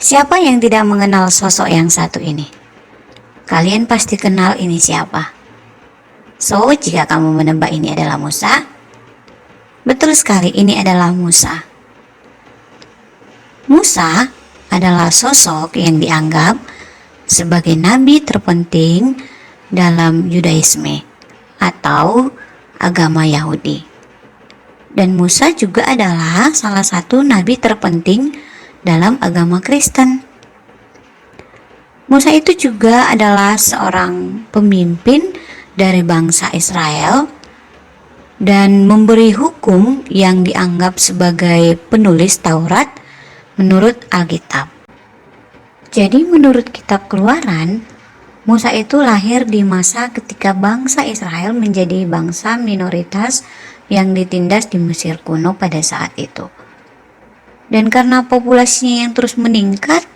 Siapa yang tidak mengenal sosok yang satu ini? Kalian pasti kenal ini siapa. So, jika kamu menebak ini adalah Musa, betul sekali, ini adalah Musa. Musa adalah sosok yang dianggap sebagai nabi terpenting dalam Yudaisme atau agama Yahudi. Dan Musa juga adalah salah satu nabi terpenting dalam agama Kristen. Musa itu juga adalah seorang pemimpin dari bangsa Israel dan memberi hukum yang dianggap sebagai penulis Taurat menurut Alkitab. Jadi menurut kitab Keluaran, Musa itu lahir di masa ketika bangsa Israel menjadi bangsa minoritas yang ditindas di Mesir kuno pada saat itu. Dan karena populasinya yang terus meningkat,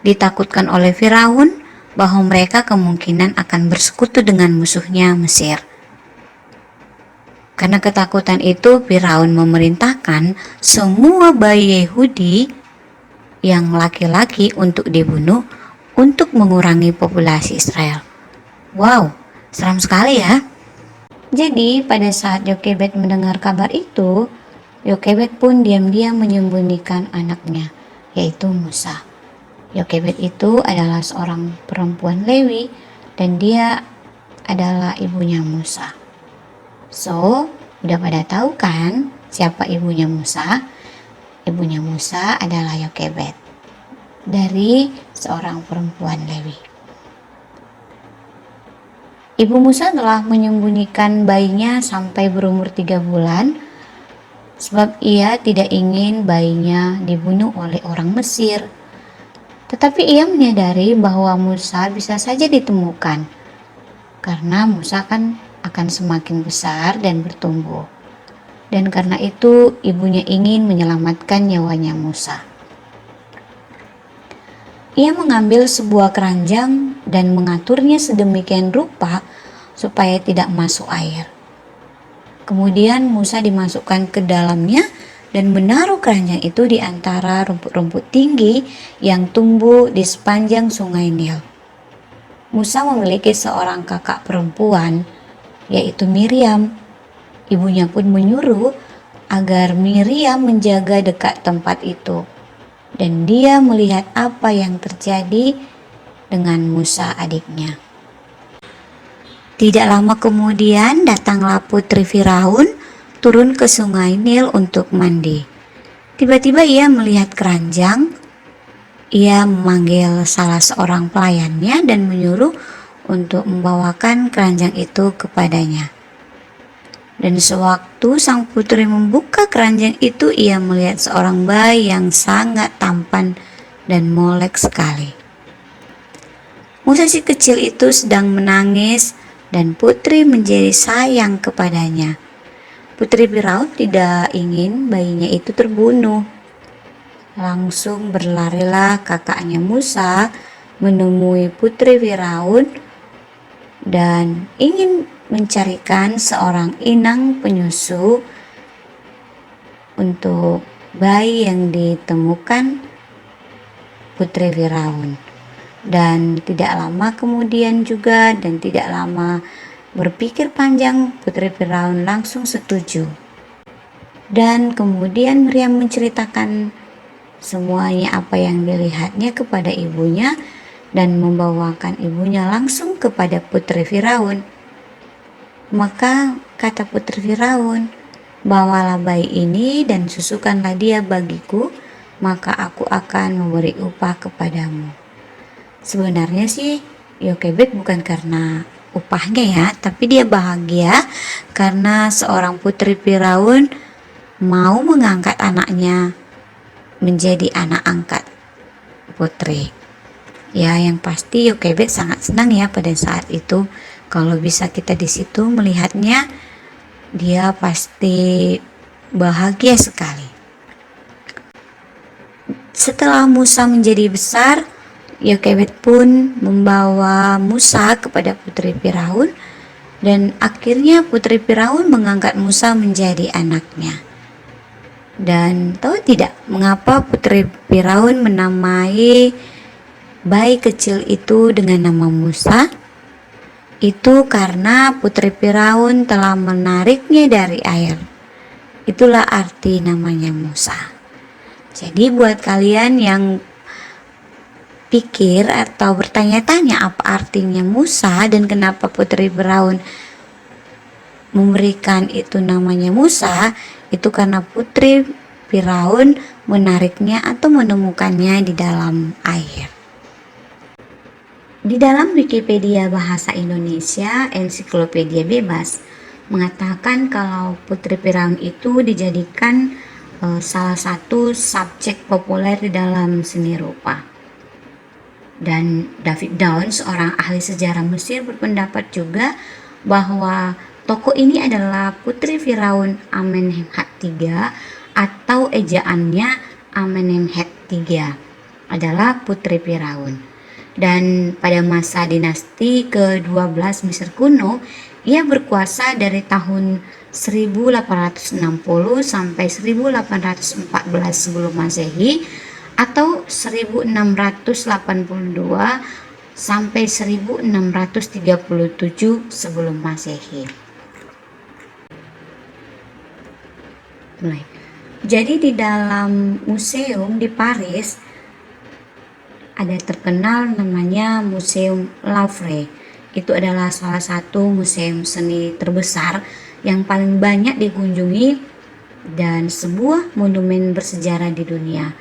ditakutkan oleh Firaun bahwa mereka kemungkinan akan bersekutu dengan musuhnya Mesir. Karena ketakutan itu, Firaun memerintahkan semua bayi Yahudi yang laki-laki untuk dibunuh untuk mengurangi populasi Israel. Wow, seram sekali ya. Jadi pada saat Yokebed mendengar kabar itu, Yokebed pun diam-diam menyembunyikan anaknya, yaitu Musa. Yokebed itu adalah seorang perempuan Lewi dan dia adalah ibunya Musa. So, udah pada tahu kan siapa ibunya Musa? Ibunya Musa adalah Yokebed dari seorang perempuan Lewi. Ibu Musa telah menyembunyikan bayinya sampai berumur 3 bulan sebab ia tidak ingin bayinya dibunuh oleh orang Mesir. Tetapi ia menyadari bahwa Musa bisa saja ditemukan karena Musa kan akan semakin besar dan bertumbuh. Dan karena itu ibunya ingin menyelamatkan nyawanya Musa. Ia mengambil sebuah keranjang dan mengaturnya sedemikian rupa supaya tidak masuk air. Kemudian Musa dimasukkan ke dalamnya dan menaruh keranjang itu di antara rumput-rumput tinggi yang tumbuh di sepanjang sungai Nil. Musa memiliki seorang kakak perempuan, yaitu Miriam. Ibunya pun menyuruh agar Miriam menjaga dekat tempat itu. Dan dia melihat apa yang terjadi dengan Musa adiknya. Tidak lama kemudian datanglah putri Firaun turun ke sungai Nil untuk mandi. Tiba-tiba ia melihat keranjang. Ia memanggil salah seorang pelayannya dan menyuruh untuk membawakan keranjang itu kepadanya. Dan sewaktu sang putri membuka keranjang itu, ia melihat seorang bayi yang sangat tampan dan molek sekali. Musa si kecil itu sedang menangis dan putri menjadi sayang kepadanya. Putri Firaun tidak ingin bayinya itu terbunuh. Langsung berlarilah kakaknya Musa menemui putri Firaun dan ingin mencarikan seorang inang penyusu untuk bayi yang ditemukan putri Firaun. Dan tidak lama kemudian juga dan tidak lama berpikir panjang, putri Firaun langsung setuju. Dan kemudian Miriam menceritakan semuanya apa yang dilihatnya kepada ibunya dan membawakan ibunya langsung kepada putri Firaun. Maka kata putri Firaun, "Bawalah bayi ini dan susukanlah dia bagiku, maka aku akan memberi upah kepadamu." Sebenarnya sih Yokebed bukan karena upahnya ya, tapi dia bahagia karena seorang putri Firaun mau mengangkat anaknya menjadi anak angkat putri. Ya, yang pasti Yokebed sangat senang ya pada saat itu. Kalau bisa kita di situ melihatnya, dia pasti bahagia sekali. Setelah Musa menjadi besar, Yokebed pun membawa Musa kepada putri Firaun dan akhirnya putri Firaun mengangkat Musa menjadi anaknya. Dan tahu tidak mengapa Putri Firaun menamai bayi kecil itu dengan nama Musa? Itu karena Putri Firaun telah menariknya dari air. Itulah arti namanya Musa. Jadi buat kalian yang pikir atau bertanya-tanya apa artinya Musa dan kenapa Putri Firaun memberikan itu namanya Musa, itu karena Putri Firaun menariknya atau menemukannya di dalam air. Di dalam Wikipedia Bahasa Indonesia Ensiklopedia Bebas mengatakan kalau Putri Firaun itu dijadikan salah satu subjek populer di dalam seni rupa. Dan David Dawn, seorang ahli sejarah Mesir, berpendapat juga bahwa tokoh ini adalah Putri Firaun Amenemhat III atau ejaannya Amenemhat III adalah Putri Firaun. Dan pada masa dinasti ke-12 Mesir kuno, ia berkuasa dari tahun 1860 sampai 1814 sebelum Masehi atau 1682 sampai 1637 sebelum Masehi. Jadi di dalam museum di Paris ada terkenal namanya Museum Louvre. Itu adalah salah satu museum seni terbesar yang paling banyak dikunjungi dan sebuah monumen bersejarah di dunia.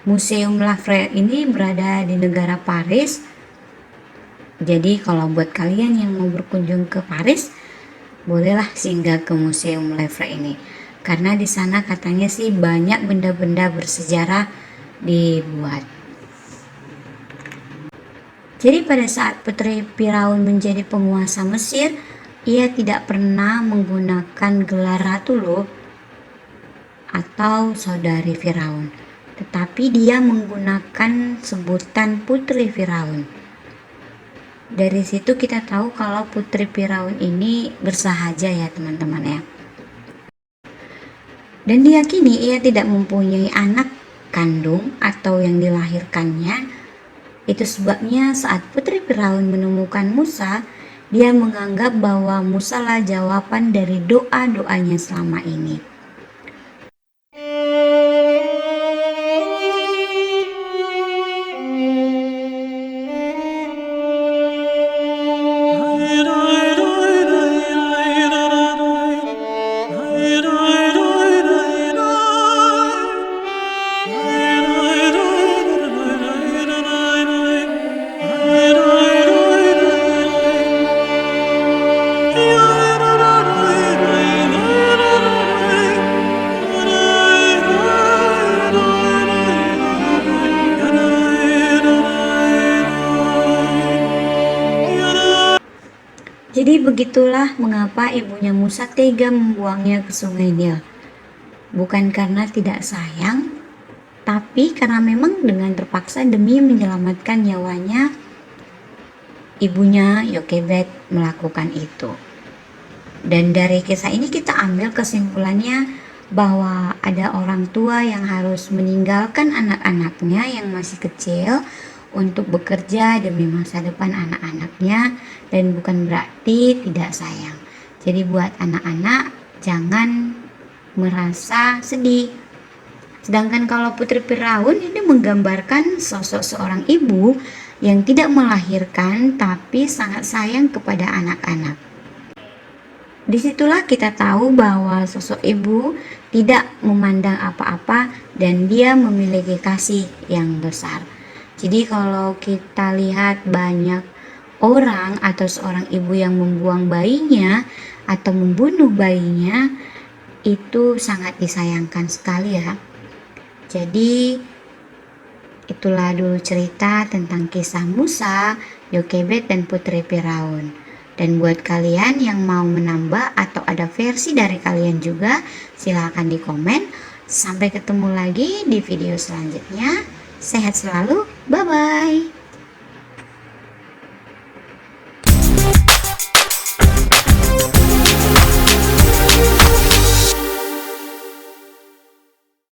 Museum Louvre ini berada di negara Paris. Jadi kalau buat kalian yang mau berkunjung ke Paris, bolehlah singgah ke Museum Louvre ini. Karena di sana katanya sih banyak benda-benda bersejarah dibuat. Jadi pada saat Putri Firaun menjadi penguasa Mesir, ia tidak pernah menggunakan gelar ratu loh atau saudari Firaun, tetapi dia menggunakan sebutan Putri Firaun. Dari situ kita tahu kalau Putri Firaun ini bersahaja ya teman-teman ya. Dan diyakini ia tidak mempunyai anak kandung atau yang dilahirkannya. Itu sebabnya saat Putri Firaun menemukan Musa, dia menganggap bahwa Musa lah jawaban dari doa-doanya selama ini. Jadi begitulah mengapa ibunya Musa tega membuangnya ke sungai Nil. Bukan karena tidak sayang, tapi karena memang dengan terpaksa demi menyelamatkan nyawanya, ibunya Yokebed melakukan itu. Dan dari kisah ini kita ambil kesimpulannya bahwa ada orang tua yang harus meninggalkan anak-anaknya yang masih kecil untuk bekerja demi masa depan anak-anaknya, dan bukan berarti tidak sayang. Jadi buat anak-anak jangan merasa sedih. Sedangkan kalau Putri Firaun ini menggambarkan sosok seorang ibu yang tidak melahirkan tapi sangat sayang kepada anak-anak. Disitulah kita tahu bahwa sosok ibu tidak memandang apa-apa dan dia memiliki kasih yang besar. Jadi kalau kita lihat banyak orang atau seorang ibu yang membuang bayinya atau membunuh bayinya, itu sangat disayangkan sekali ya. Jadi itulah dulu cerita tentang kisah Musa, Yokebed, dan Putri Firaun. Dan buat kalian yang mau menambah atau ada versi dari kalian juga, silahkan di komen. Sampai ketemu lagi di video selanjutnya. Sehat selalu, bye-bye.